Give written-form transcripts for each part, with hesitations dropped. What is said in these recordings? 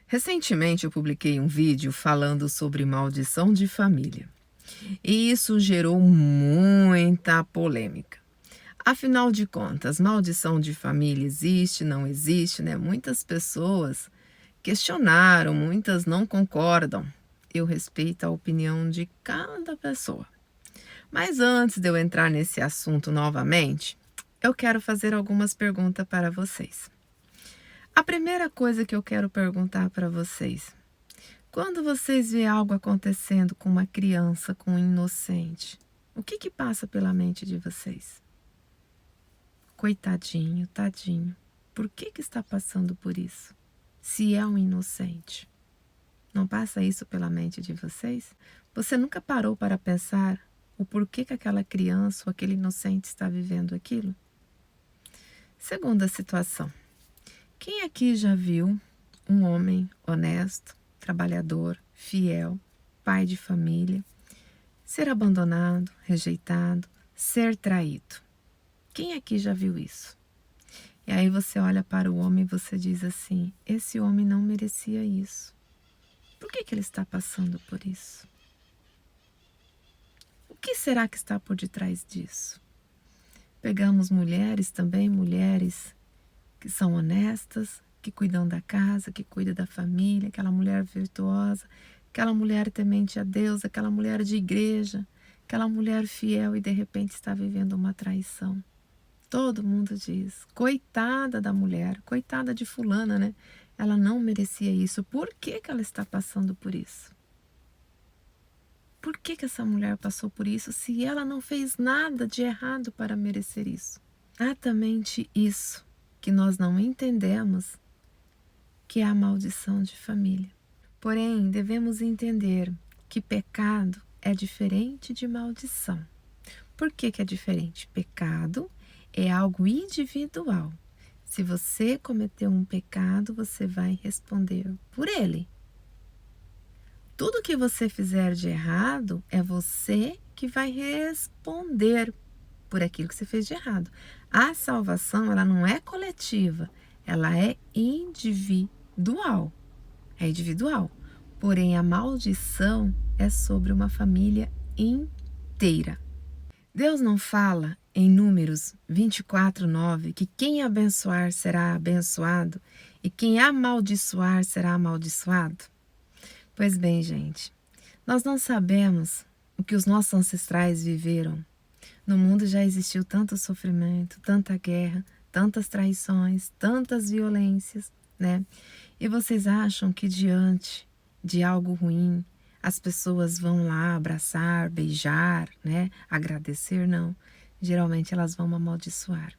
Recentemente eu publiquei um vídeo falando sobre maldição de família e isso gerou muita polêmica. Afinal de contas, maldição de família existe, não existe, né? Muitas pessoas questionaram, muitas não concordam. Eu respeito a opinião de cada pessoa. Mas antes de eu entrar nesse assunto novamente, eu quero fazer algumas perguntas para vocês. A primeira coisa que eu quero perguntar para vocês: quando vocês veem algo acontecendo com uma criança, com um inocente, o que passa pela mente de vocês? Coitadinho, tadinho, por que está passando por isso? Se é um inocente, não passa isso pela mente de vocês? Você nunca parou para pensar o porquê que aquela criança ou aquele inocente está vivendo aquilo? Segunda situação. Quem aqui já viu um homem honesto, trabalhador, fiel, pai de família, ser abandonado, rejeitado, ser traído? Quem aqui já viu isso? E aí você olha para o homem e você diz assim: esse homem não merecia isso. Por que ele está passando por isso? O que será que está por detrás disso? Pegamos mulheres também, mulheres que são honestas, que cuidam da casa, que cuidam da família, aquela mulher virtuosa, aquela mulher temente a Deus, aquela mulher de igreja, aquela mulher fiel e de repente está vivendo uma traição. Todo mundo diz, coitada da mulher, coitada de fulana, né? Ela não merecia isso. Por que ela está passando por isso? Por que essa mulher passou por isso se ela não fez nada de errado para merecer isso? Exatamente isso que nós não entendemos, que é a maldição de família. Porém, devemos entender que pecado é diferente de maldição. Por que é diferente? Pecado é algo individual. Se você cometeu um pecado, você vai responder por ele. Tudo que você fizer de errado é você que vai responder por aquilo que você fez de errado. A salvação, ela não é coletiva, ela é individual. É individual. Porém, a maldição é sobre uma família inteira. Deus não fala em Números 24:9 que quem abençoar será abençoado e quem amaldiçoar será amaldiçoado? Pois bem, gente, nós não sabemos o que os nossos ancestrais viveram. No mundo já existiu tanto sofrimento, tanta guerra, tantas traições, tantas violências, né? E vocês acham que diante de algo ruim, as pessoas vão lá abraçar, beijar, né? Agradecer? Não. Geralmente elas vão amaldiçoar.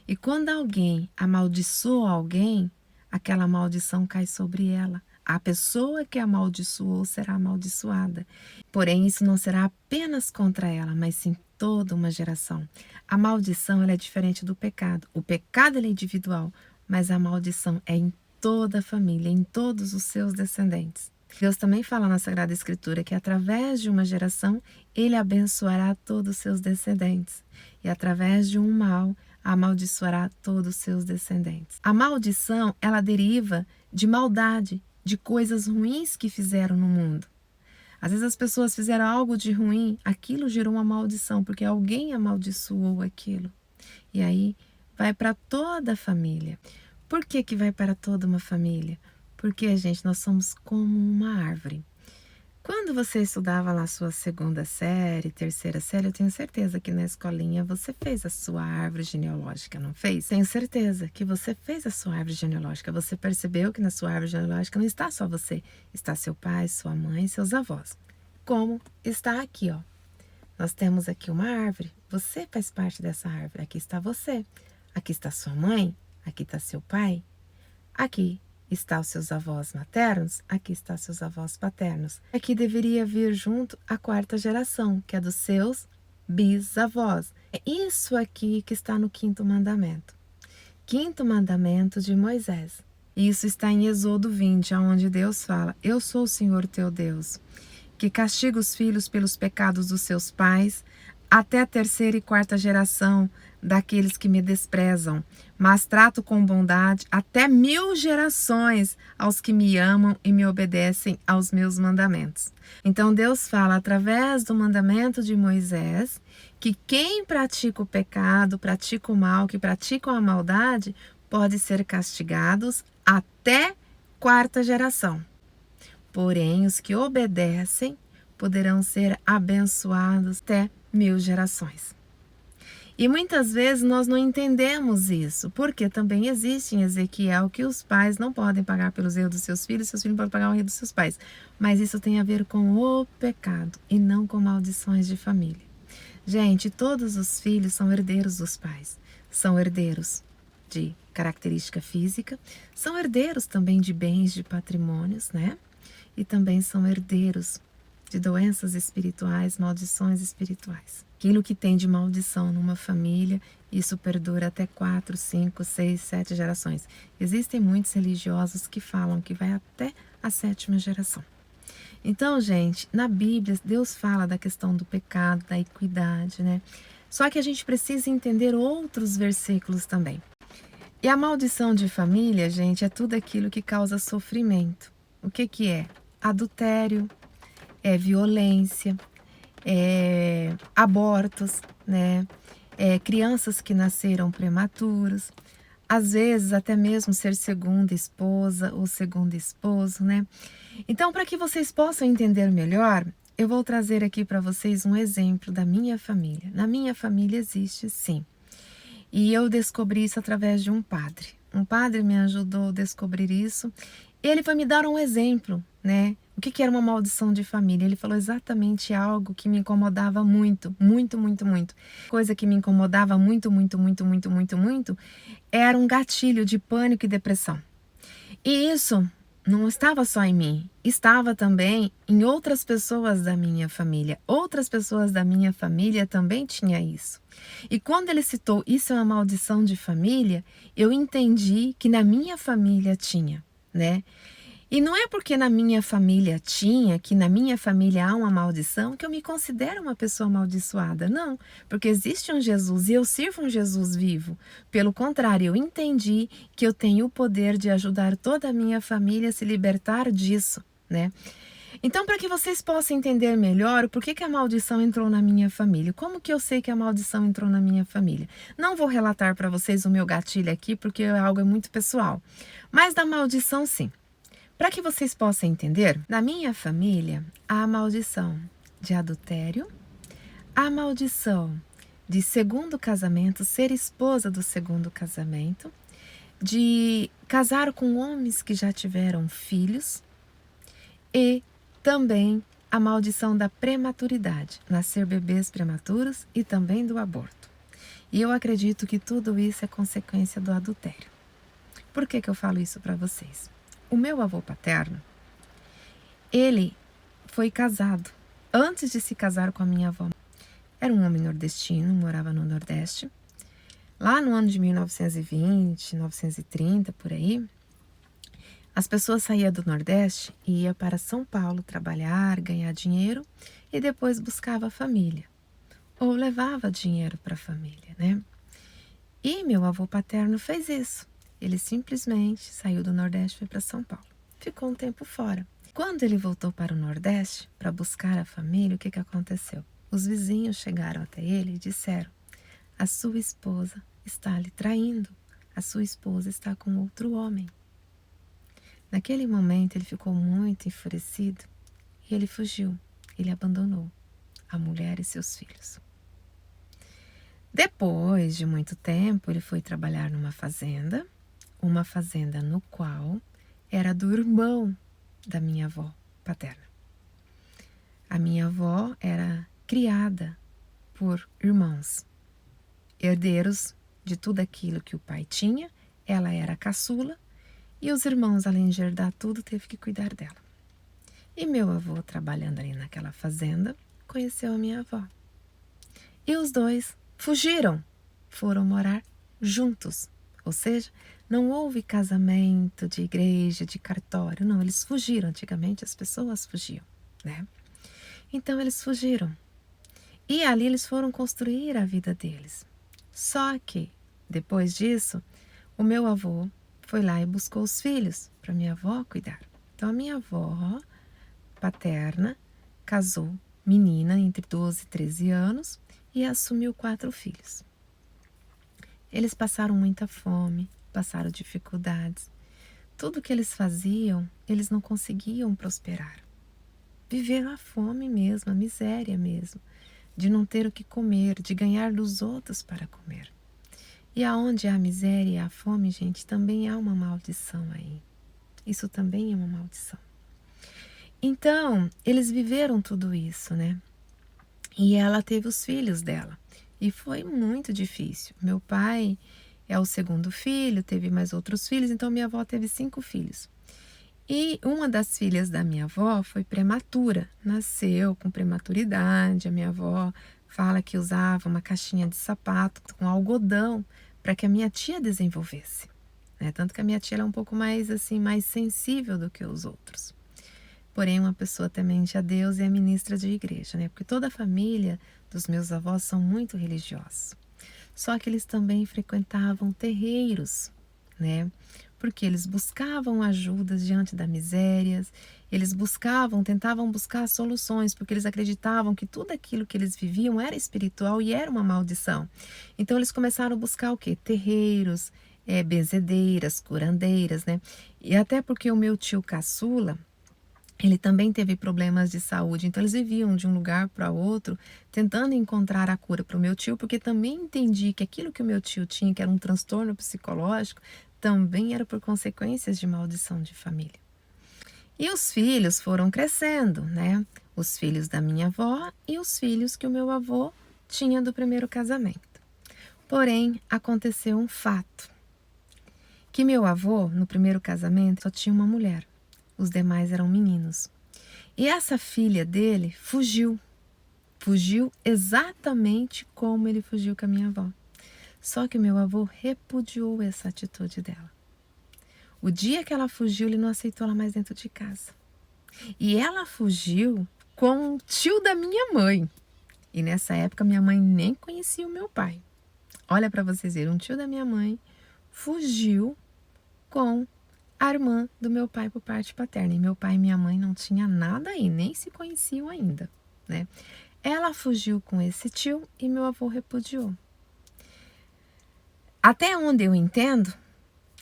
E quando alguém amaldiçoa alguém, aquela maldição cai sobre ela. A pessoa que amaldiçoou será amaldiçoada. Porém, isso não será apenas contra ela, mas sim toda uma geração. A maldição ela é diferente do pecado. O pecado ele é individual, mas a maldição é em toda a família, em todos os seus descendentes. Deus também fala na Sagrada Escritura que através de uma geração, ele abençoará todos os seus descendentes. E através de um mal, amaldiçoará todos os seus descendentes. A maldição, ela deriva de maldade, de coisas ruins que fizeram no mundo. Às vezes as pessoas fizeram algo de ruim, aquilo gerou uma maldição, porque alguém amaldiçoou aquilo. E aí vai para toda a família. Por que vai para toda uma família? Porque, gente, nós somos como uma árvore. Quando você estudava lá a sua segunda série, terceira série, eu tenho certeza que na escolinha você fez a sua árvore genealógica, não fez? Tenho certeza que você fez a sua árvore genealógica. Você percebeu que na sua árvore genealógica não está só você, está seu pai, sua mãe, seus avós. Como está aqui, ó. Nós temos aqui uma árvore, você faz parte dessa árvore. Aqui está você, aqui está sua mãe, aqui está seu pai, aqui está os seus avós maternos, aqui está seus avós paternos. Aqui deveria vir junto a quarta geração, que é dos seus bisavós. É isso aqui que está no quinto mandamento. Quinto mandamento de Moisés. Isso está em Êxodo 20, onde Deus fala: eu sou o Senhor teu Deus, que castiga os filhos pelos pecados dos seus pais, até a terceira e quarta geração daqueles que me desprezam, mas trato com bondade até 1000 gerações aos que me amam e me obedecem aos meus mandamentos. Então Deus fala através do mandamento de Moisés que quem pratica o pecado, pratica o mal, que praticam a maldade, pode ser castigados até quarta geração. Porém, os que obedecem poderão ser abençoados até 1000 gerações. E muitas vezes nós não entendemos isso, porque também existe em Ezequiel que os pais não podem pagar pelos erros dos seus filhos não podem pagar o erro dos seus pais. Mas isso tem a ver com o pecado e não com maldições de família. Gente, todos os filhos são herdeiros dos pais, são herdeiros de característica física, são herdeiros também de bens, de patrimônios, né? E também são herdeiros de doenças espirituais, maldições espirituais. Aquilo que tem de maldição numa família, isso perdura até 4, 5, 6, 7 gerações. Existem muitos religiosos que falam que vai até a 7ª geração. Então, gente, na Bíblia, Deus fala da questão do pecado, da equidade, né? Só que a gente precisa entender outros versículos também. E a maldição de família, gente, é tudo aquilo que causa sofrimento. O que é? Adultério, é violência, é abortos, né? Crianças que nasceram prematuros, às vezes até mesmo ser segunda esposa ou segundo esposo, né? Então, para que vocês possam entender melhor, eu vou trazer aqui para vocês um exemplo da minha família. Na minha família existe, sim. E eu descobri isso através de um padre. Um padre me ajudou a descobrir isso. Ele foi me dar um exemplo, né? O que era uma maldição de família? Ele falou exatamente algo que me incomodava muito, muito, muito, muito. Coisa que me incomodava muito, muito, muito, muito, muito, muito, era um gatilho de pânico e depressão. E isso não estava só em mim, estava também em outras pessoas da minha família. Outras pessoas da minha família também tinham isso. E quando ele citou isso é uma maldição de família, eu entendi que na minha família tinha, né? E não é porque na minha família tinha, que na minha família há uma maldição, que eu me considero uma pessoa amaldiçoada. Não, porque existe um Jesus e eu sirvo um Jesus vivo. Pelo contrário, eu entendi que eu tenho o poder de ajudar toda a minha família a se libertar disso, né? Então, para que vocês possam entender melhor por que a maldição entrou na minha família, como que eu sei que a maldição entrou na minha família? Não vou relatar para vocês o meu gatilho aqui, porque é algo muito pessoal. Mas da maldição, sim. Para que vocês possam entender, na minha família há a maldição de adultério, a maldição de segundo casamento, ser esposa do segundo casamento, de casar com homens que já tiveram filhos e também a maldição da prematuridade, nascer bebês prematuros e também do aborto. E eu acredito que tudo isso é consequência do adultério. Por que eu falo isso para vocês? O meu avô paterno, ele foi casado antes de se casar com a minha avó. Era um homem nordestino, morava no Nordeste. Lá no ano de 1920, 1930, por aí, as pessoas saíam do Nordeste e iam para São Paulo trabalhar, ganhar dinheiro e depois buscava a família. Ou levava dinheiro para a família, né? E meu avô paterno fez isso. Ele simplesmente saiu do Nordeste e foi para São Paulo. Ficou um tempo fora. Quando ele voltou para o Nordeste para buscar a família, o que aconteceu? Os vizinhos chegaram até ele e disseram: a sua esposa está lhe traindo, a sua esposa está com outro homem. Naquele momento ele ficou muito enfurecido e ele fugiu, ele abandonou a mulher e seus filhos. Depois de muito tempo, ele foi trabalhar numa fazenda, uma fazenda no qual era do irmão da minha avó paterna. A minha avó era criada por irmãos, herdeiros de tudo aquilo que o pai tinha. Ela era a caçula e os irmãos, além de herdar tudo, teve que cuidar dela. E meu avô, trabalhando ali naquela fazenda, conheceu a minha avó. E os dois fugiram, foram morar juntos. Ou seja, não houve casamento de igreja, de cartório, não, eles fugiram. Antigamente as pessoas fugiam, né? Então eles fugiram. E ali eles foram construir a vida deles. Só que, depois disso, o meu avô foi lá e buscou os filhos para minha avó cuidar. Então, a minha avó paterna casou menina entre 12 e 13 anos e assumiu 4 filhos. Eles passaram muita fome, passaram dificuldades. Tudo que eles faziam, eles não conseguiam prosperar. Viveram a fome mesmo, a miséria mesmo, de não ter o que comer, de ganhar dos outros para comer. E aonde há miséria e há fome, gente, também há uma maldição aí. Isso também é uma maldição. Então, eles viveram tudo isso, né? E ela teve os filhos dela. E foi muito difícil. Meu pai é o segundo filho, teve mais outros filhos, então minha avó teve 5 filhos. E uma das filhas da minha avó foi prematura, nasceu com prematuridade. A minha avó fala que usava uma caixinha de sapato com algodão para que a minha tia desenvolvesse, né? Tanto que a minha tia é um pouco mais assim, mais sensível do que os outros. Porém, uma pessoa temente a Deus e é ministra de igreja, né? Porque toda a família dos meus avós são muito religiosos. Só que eles também frequentavam terreiros, né? Porque eles buscavam ajudas diante da miséria, eles tentavam buscar soluções, porque eles acreditavam que tudo aquilo que eles viviam era espiritual e era uma maldição. Então eles começaram a buscar o quê? Terreiros, benzedeiras, curandeiras, né? E até porque o meu tio caçula, ele também teve problemas de saúde, então eles viviam de um lugar para outro, tentando encontrar a cura para o meu tio, porque também entendi que aquilo que o meu tio tinha, que era um transtorno psicológico, também era por consequências de maldição de família. E os filhos foram crescendo, né? Os filhos da minha avó e os filhos que o meu avô tinha do primeiro casamento. Porém, aconteceu um fato, que meu avô, no primeiro casamento, só tinha uma mulher. Os demais eram meninos. E essa filha dele fugiu. Fugiu exatamente como ele fugiu com a minha avó. Só que o meu avô repudiou essa atitude dela. O dia que ela fugiu, ele não aceitou ela mais dentro de casa. E ela fugiu com o tio da minha mãe. E nessa época, minha mãe nem conhecia o meu pai. Olha para vocês verem, um tio da minha mãe fugiu com a irmã do meu pai por parte paterna. E meu pai e minha mãe não tinham nada aí, nem se conheciam ainda, né? Ela fugiu com esse tio e meu avô repudiou. Até onde eu entendo,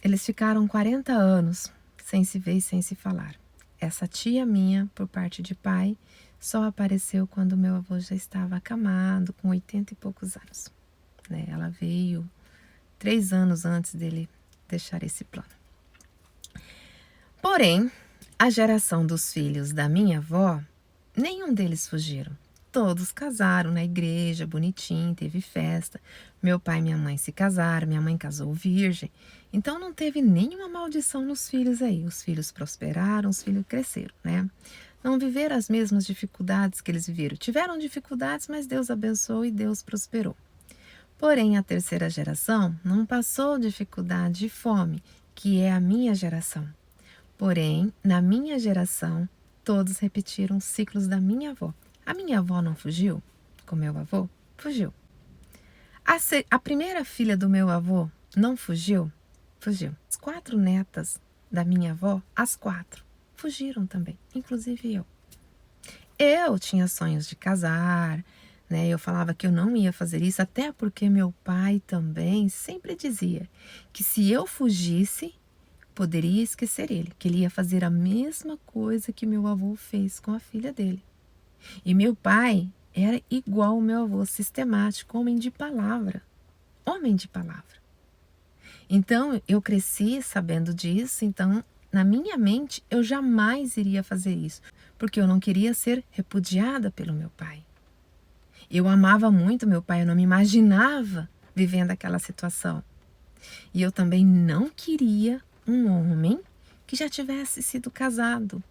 eles ficaram 40 anos sem se ver e sem se falar. Essa tia minha, por parte de pai, só apareceu quando meu avô já estava acamado, com 80 e poucos anos, né? Ela veio 3 anos antes dele deixar esse plano. Porém, a geração dos filhos da minha avó, nenhum deles fugiram. Todos casaram na igreja, bonitinho, teve festa. Meu pai e minha mãe se casaram, minha mãe casou virgem. Então não teve nenhuma maldição nos filhos aí. Os filhos prosperaram, os filhos cresceram, né? Não viveram as mesmas dificuldades que eles viveram. Tiveram dificuldades, mas Deus abençoou e Deus prosperou. Porém, a terceira geração não passou dificuldade e fome, que é a minha geração. Porém, na minha geração, todos repetiram os ciclos da minha avó. A minha avó não fugiu com meu avô? Fugiu. A primeira filha do meu avô não fugiu? Fugiu. As 4 netas da minha avó, as 4, fugiram também, inclusive eu. Eu tinha sonhos de casar, né? Eu falava que eu não ia fazer isso, até porque meu pai também sempre dizia que se eu fugisse, poderia esquecer ele, que ele ia fazer a mesma coisa que meu avô fez com a filha dele. E meu pai era igual ao meu avô, sistemático, homem de palavra. Homem de palavra. Então, eu cresci sabendo disso, então, na minha mente, eu jamais iria fazer isso, porque eu não queria ser repudiada pelo meu pai. Eu amava muito meu pai, eu não me imaginava vivendo aquela situação. E eu também não queria um homem que já tivesse sido casado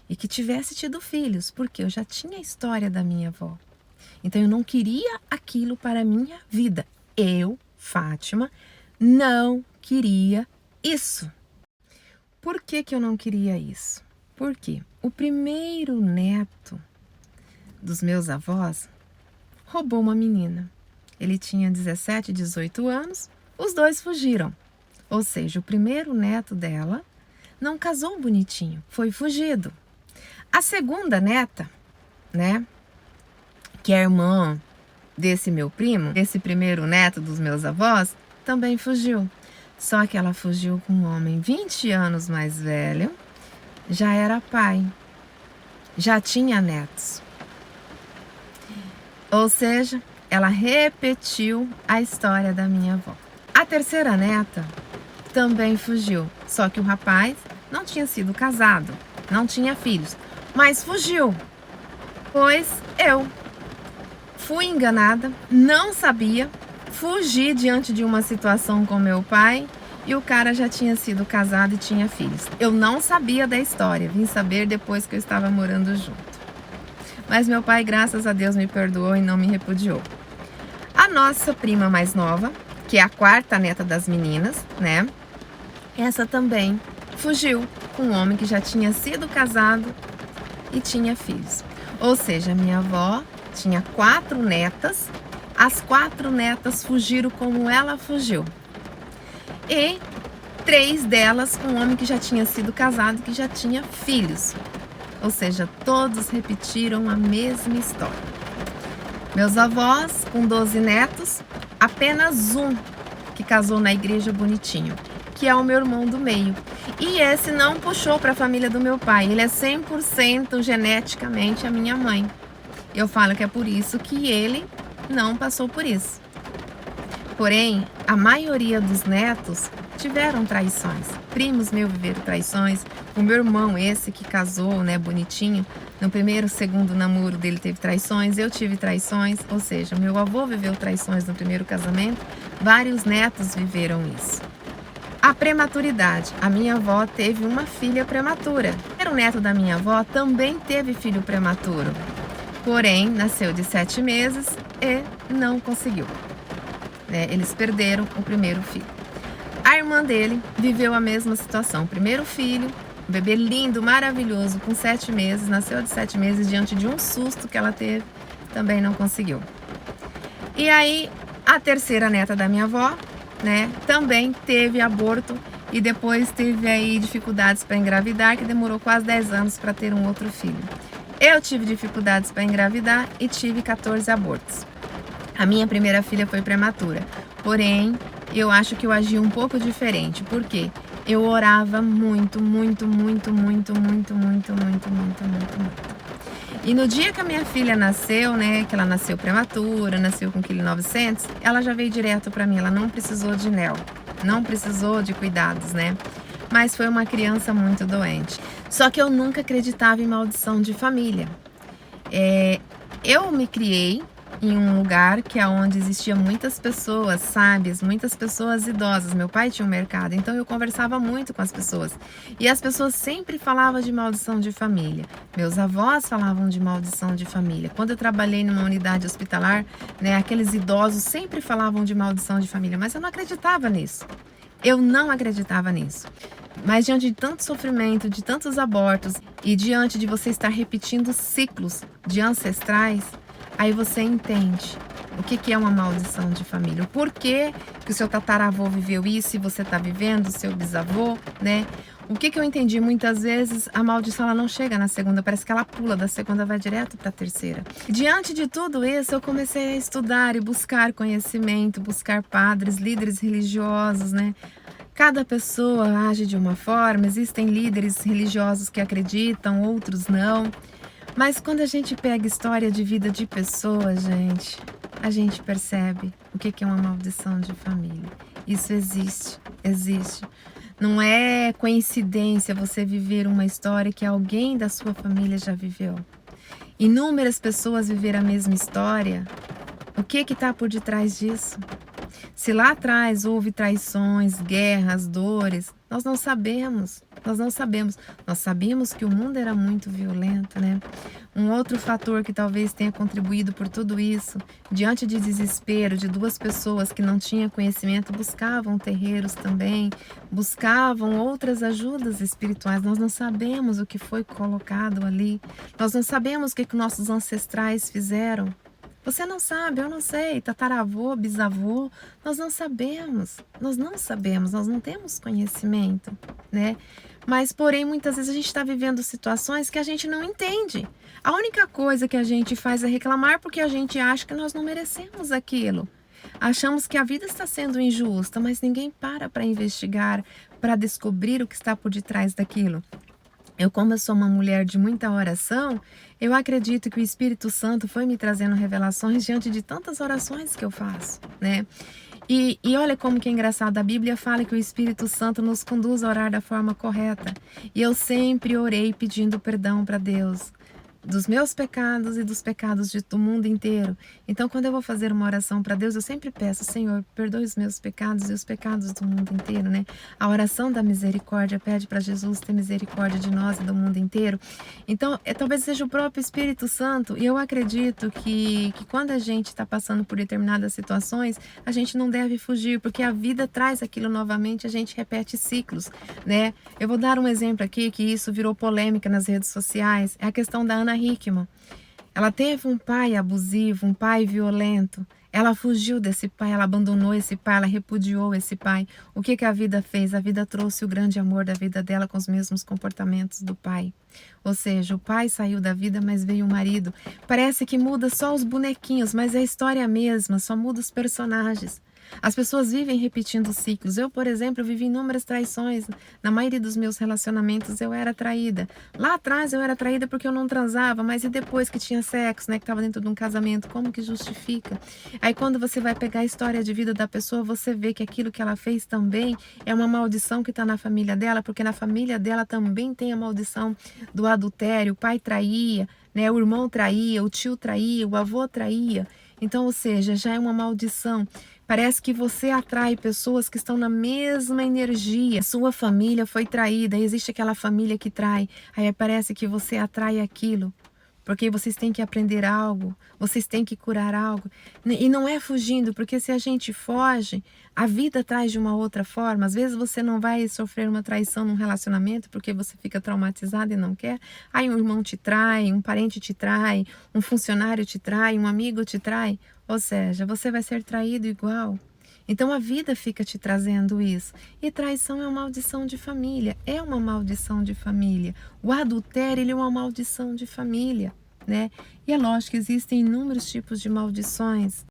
e que tivesse tido filhos, porque eu já tinha a história da minha avó. Então eu não queria aquilo para a minha vida. Eu, Fátima, não queria isso. Por que eu não queria isso? Porque o primeiro neto dos meus avós, roubou uma menina. Ele tinha 17, 18 anos, os dois fugiram. Ou seja, o primeiro neto dela não casou bonitinho, foi fugido. A segunda neta, né, que é irmã desse meu primo, esse primeiro neto dos meus avós, também fugiu. Só que ela fugiu com um homem 20 anos mais velho, já era pai, já tinha netos. Ou seja, ela repetiu a história da minha avó. A terceira neta também fugiu, só que o rapaz não tinha sido casado, não tinha filhos, mas fugiu. Pois eu fui enganada, não sabia, fugi diante de uma situação com meu pai e o cara já tinha sido casado e tinha filhos. Eu não sabia da história, vim saber depois que eu estava morando junto. Mas meu pai, graças a Deus, me perdoou e não me repudiou. A nossa prima mais nova, que é a quarta neta das meninas, né? Essa também fugiu com um homem que já tinha sido casado e tinha filhos. Ou seja, minha avó tinha 4 netas, as 4 netas fugiram como ela fugiu. E 3 delas com um homem que já tinha sido casado, que já tinha filhos. Ou seja, todos repetiram a mesma história. Meus avós, com 12 netos, apenas um que casou na igreja bonitinho, que é o meu irmão do meio. E esse não puxou para a família do meu pai, ele é 100% geneticamente a minha mãe. Eu falo que é por isso que ele não passou por isso. Porém, a maioria dos netos tiveram traições. Primos meus viveram traições. O meu irmão, esse que casou, né, bonitinho, no primeiro, segundo namoro dele teve traições, eu tive traições, ou seja, meu avô viveu traições no primeiro casamento, vários netos viveram isso. A prematuridade. A minha avó teve uma filha prematura. O neto da minha avó também teve filho prematuro. Porém, nasceu de 7 meses e não conseguiu. Eles perderam o primeiro filho. A irmã dele viveu a mesma situação. Primeiro filho, um bebê lindo, maravilhoso, com 7 meses, nasceu de 7 meses, diante de um susto que ela teve, também não conseguiu. E aí, a terceira neta da minha avó, né, também teve aborto e depois teve aí dificuldades para engravidar, que demorou quase 10 anos para ter um outro filho. Eu tive dificuldades para engravidar e tive 14 abortos. A minha primeira filha foi prematura, porém, eu acho que eu agi um pouco diferente, porque eu orava muito. E no dia que a minha filha nasceu, né, que ela nasceu prematura, nasceu com 1,9 kg, ela já veio direto para mim, ela não precisou de NEL, não precisou de cuidados, né? Mas foi uma criança muito doente. Só que eu nunca acreditava em maldição de família. Eu me criei em um lugar que é onde existiam muitas pessoas sábias, muitas pessoas idosas. Meu pai tinha um mercado, então eu conversava muito com as pessoas. E as pessoas sempre falavam de maldição de família. Meus avós falavam de maldição de família. Quando eu trabalhei numa unidade hospitalar, né, aqueles idosos sempre falavam de maldição de família, mas eu não acreditava nisso. Eu não acreditava nisso. Mas diante de tanto sofrimento, de tantos abortos e diante de você estar repetindo ciclos de ancestrais, aí você entende o que é uma maldição de família. O porquê que o seu tataravô viveu isso e você está vivendo, o seu bisavô, né? O que eu entendi? Muitas vezes a maldição ela não chega na segunda, parece que ela pula da segunda, vai direto para a terceira. Diante de tudo isso, eu comecei a estudar e buscar conhecimento, buscar padres, líderes religiosos, né? Cada pessoa age de uma forma, existem líderes religiosos que acreditam, outros não. Mas quando a gente pega história de vida de pessoas, gente, a gente percebe o que é uma maldição de família. Isso existe, existe. Não é coincidência você viver uma história que alguém da sua família já viveu. Inúmeras pessoas viveram a mesma história. O que está por detrás disso? Se lá atrás houve traições, guerras, dores, nós não sabemos. Nós sabíamos que o mundo era muito violento, né? Um outro fator que talvez tenha contribuído por tudo isso, diante de desespero de 2 pessoas que não tinham conhecimento, buscavam terreiros também, buscavam outras ajudas espirituais. Nós não sabemos o que foi colocado ali, nós não sabemos o que nossos ancestrais fizeram Você não sabe, eu não sei, tataravô, bisavô, nós não sabemos, nós não temos conhecimento, né? Mas, porém, muitas vezes a gente está vivendo situações que a gente não entende. A única coisa que a gente faz é reclamar porque a gente acha que nós não merecemos aquilo. Achamos que a vida está sendo injusta, mas ninguém para investigar, para descobrir o que está por detrás daquilo. Como eu sou uma mulher de muita oração, eu acredito que o Espírito Santo foi me trazendo revelações diante de tantas orações que eu faço, né? E olha como que é engraçado, a Bíblia fala que o Espírito Santo nos conduz a orar da forma correta. E eu sempre orei pedindo perdão para Deus dos meus pecados e dos pecados do mundo inteiro. Então, quando eu vou fazer uma oração para Deus, eu sempre peço: Senhor, perdoe os meus pecados e os pecados do mundo inteiro, né? A oração da misericórdia pede para Jesus ter misericórdia de nós e do mundo inteiro. Então, talvez seja o próprio Espírito Santo, e eu acredito que quando a gente está passando por determinadas situações, a gente não deve fugir, porque a vida traz aquilo novamente, a gente repete ciclos, né? Eu vou dar um exemplo aqui, que isso virou polêmica nas redes sociais, é a questão da Ana Hickman. Ela teve um pai abusivo, um pai violento. Ela fugiu desse pai, ela abandonou esse pai, ela repudiou esse pai. O que que a vida fez? A vida trouxe o grande amor da vida dela com os mesmos comportamentos do pai. Ou seja, o pai saiu da vida, mas veio o marido. Parece que muda só os bonequinhos, mas é a história mesma, só muda os personagens. As pessoas vivem repetindo ciclos. Eu, por exemplo, vivi inúmeras traições. Na maioria dos meus relacionamentos eu era traída. Lá atrás eu era traída porque eu não transava, mas e depois que tinha sexo, né, que estava dentro de um casamento, como que justifica? Aí quando você vai pegar a história de vida da pessoa, você vê que aquilo que ela fez também é uma maldição que está na família dela, porque na família dela também tem a maldição do adultério. O pai traía, né, o irmão traía, o tio traía, o avô traía. Então, ou seja, já é uma maldição. Parece que você atrai pessoas que estão na mesma energia. Sua família foi traída, existe aquela família que trai. Aí parece que você atrai aquilo. Porque vocês têm que aprender algo, vocês têm que curar algo. E não é fugindo, porque se a gente foge, a vida traz de uma outra forma. Às vezes você não vai sofrer uma traição num relacionamento porque você fica traumatizado e não quer. Aí um irmão te trai, um parente te trai, um funcionário te trai, um amigo te trai. Ou seja, você vai ser traído igual. Então a vida fica te trazendo isso. E traição é uma maldição de família, é uma maldição de família. O adultério, ele é uma maldição de família, né? E é lógico que existem inúmeros tipos de maldições.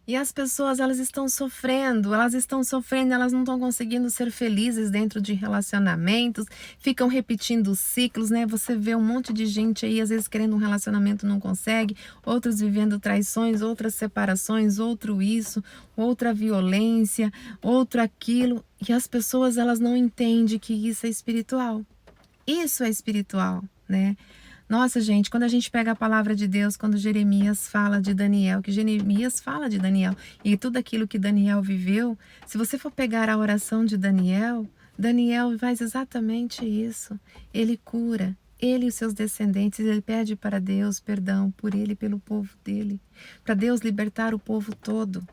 E as pessoas, elas estão sofrendo, elas não estão conseguindo ser felizes dentro de relacionamentos, ficam repetindo ciclos, né? Você vê um monte de gente aí, às vezes querendo um relacionamento, não consegue, outros vivendo traições, outras separações, outro isso, outra violência, outro aquilo, e as pessoas, elas não entendem que isso é espiritual. Isso é espiritual, né? Nossa, gente, quando a gente pega a palavra de Deus, quando Jeremias fala de Daniel, que Jeremias fala de Daniel e tudo aquilo que Daniel viveu, se você for pegar a oração de Daniel, Daniel faz exatamente isso. Ele cura, ele e os seus descendentes, ele pede para Deus perdão por ele e pelo povo dele, para Deus libertar o povo todo.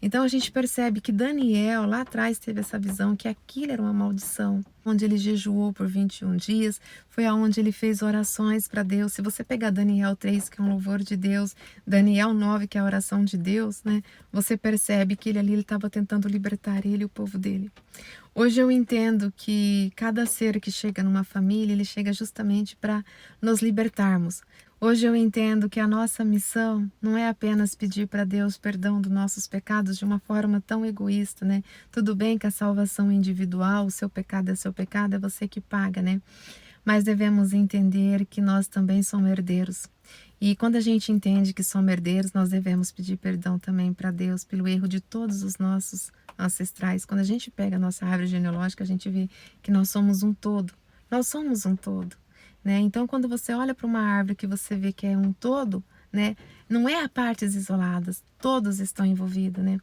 Então a gente percebe que Daniel lá atrás teve essa visão que aquilo era uma maldição, onde ele jejuou por 21 dias, foi aonde ele fez orações para Deus. Se você pegar Daniel 3, que é um louvor de Deus, Daniel 9, que é a oração de Deus, né? Você percebe que ele ali estava tentando libertar ele e o povo dele. Hoje eu entendo que cada ser que chega numa família, ele chega justamente para nos libertarmos. Hoje eu entendo que a nossa missão não é apenas pedir para Deus perdão dos nossos pecados de uma forma tão egoísta, né? Tudo bem que a salvação é individual, o seu pecado, é você que paga, né? Mas devemos entender que nós também somos herdeiros. E quando a gente entende que somos herdeiros, nós devemos pedir perdão também para Deus pelo erro de todos os nossos ancestrais. Quando a gente pega a nossa árvore genealógica, a gente vê que nós somos um todo. Nós somos um todo. Né? Então, quando você olha para uma árvore que você vê que é um todo, né? Não é a partes isoladas, todos estão envolvidos, né?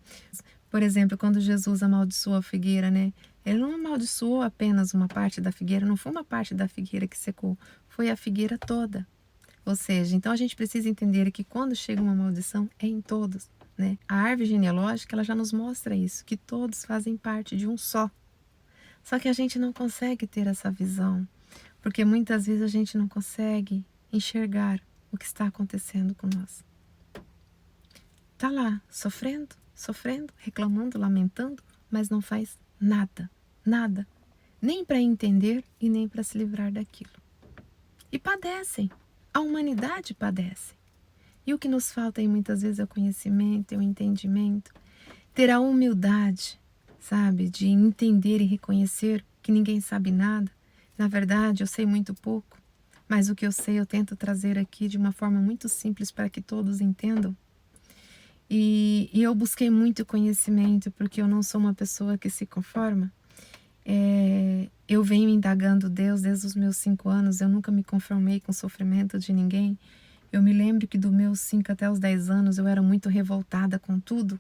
Por exemplo, quando Jesus amaldiçoou a figueira, né? Ele não amaldiçoou apenas uma parte da figueira, não foi uma parte da figueira que secou, foi a figueira toda. Ou seja, então a gente precisa entender que quando chega uma maldição, é em todos, né? A árvore genealógica, ela já nos mostra isso, que todos fazem parte de um só. Só que a gente não consegue ter essa visão, porque muitas vezes a gente não consegue enxergar o que está acontecendo com nós. tá lá, sofrendo, reclamando, lamentando, mas não faz nada, nada, nem para entender e nem para se livrar daquilo. E padecem, a humanidade padece. E o que nos falta aí muitas vezes é o conhecimento, é o entendimento, ter a humildade, sabe, de entender e reconhecer que ninguém sabe nada. Na verdade, eu sei muito pouco, mas o que eu sei eu tento trazer aqui de uma forma muito simples para que todos entendam. E eu busquei muito conhecimento porque eu não sou uma pessoa que se conforma. Eu venho indagando Deus desde os meus 5 anos, eu nunca me conformei com o sofrimento de ninguém. Eu me lembro que dos meus 5 até os 10 anos eu era muito revoltada com tudo.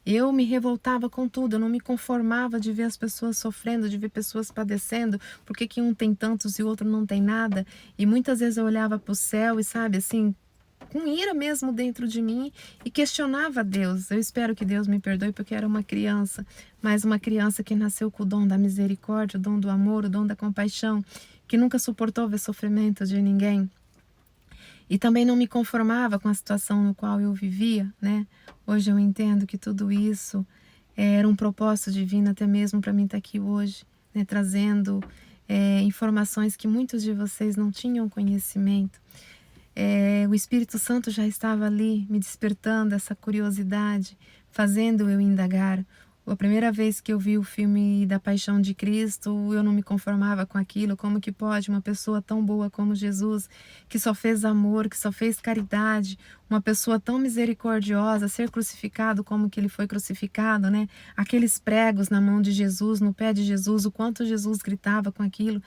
Eu me revoltava com tudo, eu não me conformava de ver as pessoas sofrendo, de ver pessoas padecendo, por que um tem tantos e o outro não tem nada. E muitas vezes eu olhava para o céu e, sabe, assim, com ira mesmo dentro de mim e questionava Deus. Eu espero que Deus me perdoe porque era uma criança, mas uma criança que nasceu com o dom da misericórdia, o dom do amor, o dom da compaixão, que nunca suportou ver sofrimento de ninguém. E também não me conformava com a situação no qual eu vivia, né? Hoje eu entendo que tudo isso era um propósito divino até mesmo para mim estar aqui hoje, né? Trazendo informações que muitos de vocês não tinham conhecimento. O Espírito Santo já estava ali me despertando essa curiosidade, fazendo eu indagar. A primeira vez que eu vi o filme da Paixão de Cristo, eu não me conformava com aquilo. Como que pode uma pessoa tão boa como Jesus, que só fez amor, que só fez caridade, uma pessoa tão misericordiosa, ser crucificado como que ele foi crucificado, né? Aqueles pregos na mão de Jesus, no pé de Jesus, o quanto Jesus gritava com aquilo.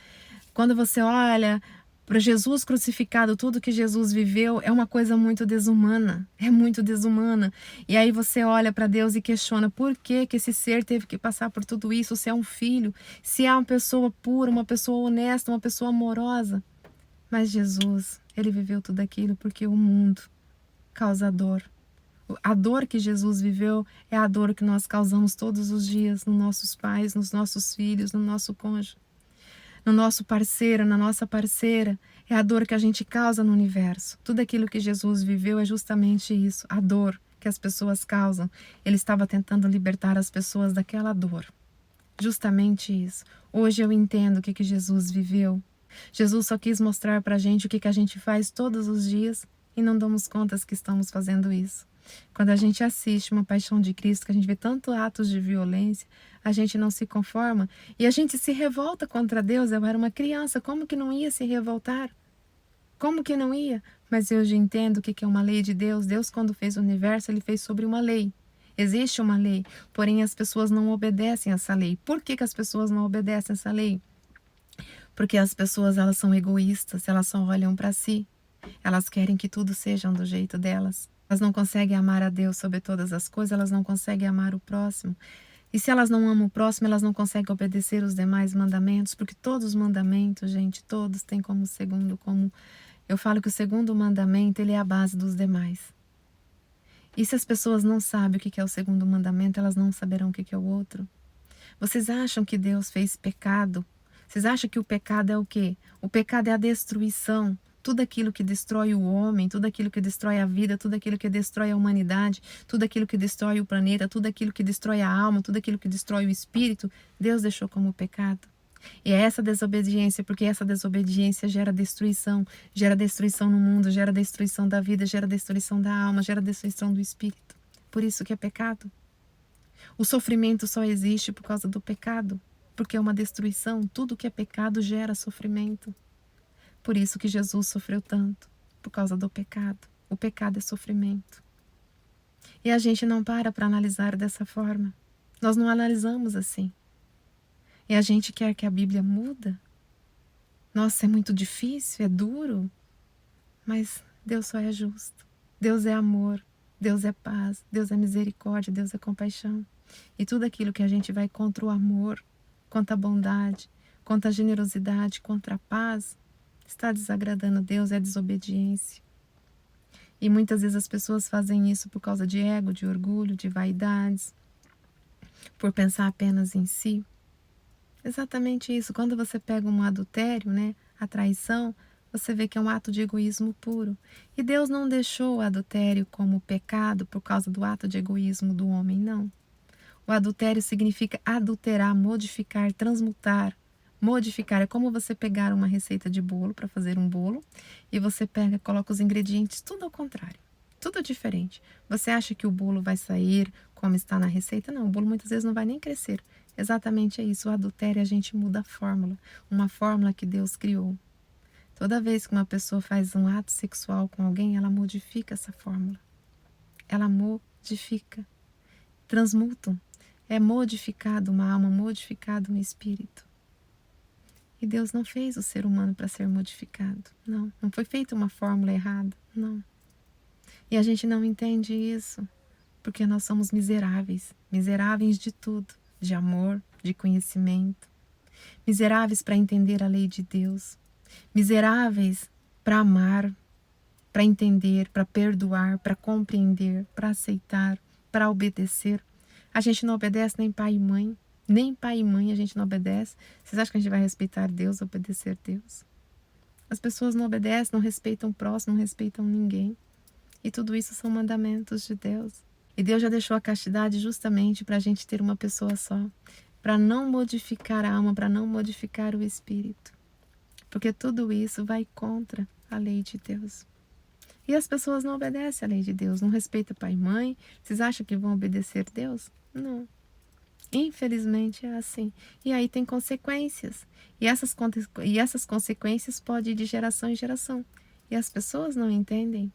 Quando você olha para Jesus crucificado, tudo que Jesus viveu é uma coisa muito desumana, é muito desumana. E aí você olha para Deus e questiona por que esse ser teve que passar por tudo isso, se é um filho, se é uma pessoa pura, uma pessoa honesta, uma pessoa amorosa. Mas Jesus, ele viveu tudo aquilo porque o mundo causa dor. A dor que Jesus viveu é a dor que nós causamos todos os dias nos nossos pais, nos nossos filhos, no nosso cônjuge, no nosso parceiro, na nossa parceira. É a dor que a gente causa no universo. Tudo aquilo que Jesus viveu é justamente isso, a dor que as pessoas causam. Ele estava tentando libertar as pessoas daquela dor. Justamente isso. Hoje eu entendo o que Jesus viveu. Jesus só quis mostrar para a gente o que a gente faz todos os dias e não damos contas que estamos fazendo isso. Quando a gente assiste uma Paixão de Cristo, que a gente vê tantos atos de violência, a gente não se conforma e a gente se revolta contra Deus. Eu era uma criança, como que não ia se revoltar? Como que não ia? Mas eu já entendo o que é uma lei de Deus. Deus, quando fez o universo, ele fez sobre uma lei. Existe uma lei, porém as pessoas não obedecem essa lei. Por que as pessoas não obedecem essa lei? Porque as pessoas, elas são egoístas, elas só olham para si. Elas querem que tudo seja do jeito delas. Elas não conseguem amar a Deus sobre todas as coisas, elas não conseguem amar o próximo. E se elas não amam o próximo, elas não conseguem obedecer os demais mandamentos, porque todos os mandamentos, gente, todos têm como segundo, como eu falo que o segundo mandamento, ele é a base dos demais. E se as pessoas não sabem o que é o segundo mandamento, elas não saberão o que é o outro. Vocês acham que Deus fez pecado? Vocês acham que o pecado é o quê? O pecado é a destruição. Tudo aquilo que destrói o homem, tudo aquilo que destrói a vida, tudo aquilo que destrói a humanidade, tudo aquilo que destrói o planeta, tudo aquilo que destrói a alma, tudo aquilo que destrói o espírito, Deus deixou como pecado. E é essa desobediência, porque essa desobediência gera destruição no mundo, gera destruição da vida, gera destruição da alma, gera destruição do espírito. Por isso que é pecado. O sofrimento só existe por causa do pecado, porque é uma destruição. Tudo que é pecado gera sofrimento. Por isso que Jesus sofreu tanto, por causa do pecado. O pecado é sofrimento. E a gente não para analisar dessa forma. Nós não analisamos assim. E a gente quer que a Bíblia muda. Nossa, é muito difícil, é duro. Mas Deus só é justo. Deus é amor, Deus é paz, Deus é misericórdia, Deus é compaixão. E tudo aquilo que a gente vai contra o amor, contra a bondade, contra a generosidade, contra a paz, está desagradando a Deus, é desobediência. E muitas vezes as pessoas fazem isso por causa de ego, de orgulho, de vaidades, por pensar apenas em si. Exatamente isso. Quando você pega um adultério, né, a traição, você vê que é um ato de egoísmo puro. E Deus não deixou o adultério como pecado por causa do ato de egoísmo do homem, não. O adultério significa adulterar, modificar, transmutar. Modificar é como você pegar uma receita de bolo para fazer um bolo e você pega, coloca os ingredientes tudo ao contrário, tudo diferente. Você acha que o bolo vai sair como está na receita? Não, o bolo muitas vezes não vai nem crescer. Exatamente é isso. O adultério, a gente muda a fórmula, uma fórmula que Deus criou. Toda vez que uma pessoa faz um ato sexual com alguém, ela modifica essa fórmula. Ela modifica, transmuta. É modificado uma alma, modificado um espírito. E Deus não fez o ser humano para ser modificado. Não, não foi feita uma fórmula errada. Não. E a gente não entende isso, porque nós somos miseráveis. Miseráveis de tudo. De amor, de conhecimento. Miseráveis para entender a lei de Deus. Miseráveis para amar, para entender, para perdoar, para compreender, para aceitar, para obedecer. A gente não obedece nem pai e mãe. Nem pai e mãe a gente não obedece. Vocês acham que a gente vai respeitar Deus, obedecer Deus? As pessoas não obedecem, não respeitam o próximo, não respeitam ninguém. E tudo isso são mandamentos de Deus. E Deus já deixou a castidade justamente para a gente ter uma pessoa só. Para não modificar a alma, para não modificar o espírito. Porque tudo isso vai contra a lei de Deus. E as pessoas não obedecem à lei de Deus, não respeitam pai e mãe. Vocês acham que vão obedecer Deus? Não. Infelizmente é assim. E aí tem consequências. E essas consequências podem ir de geração em geração. E as pessoas não entendem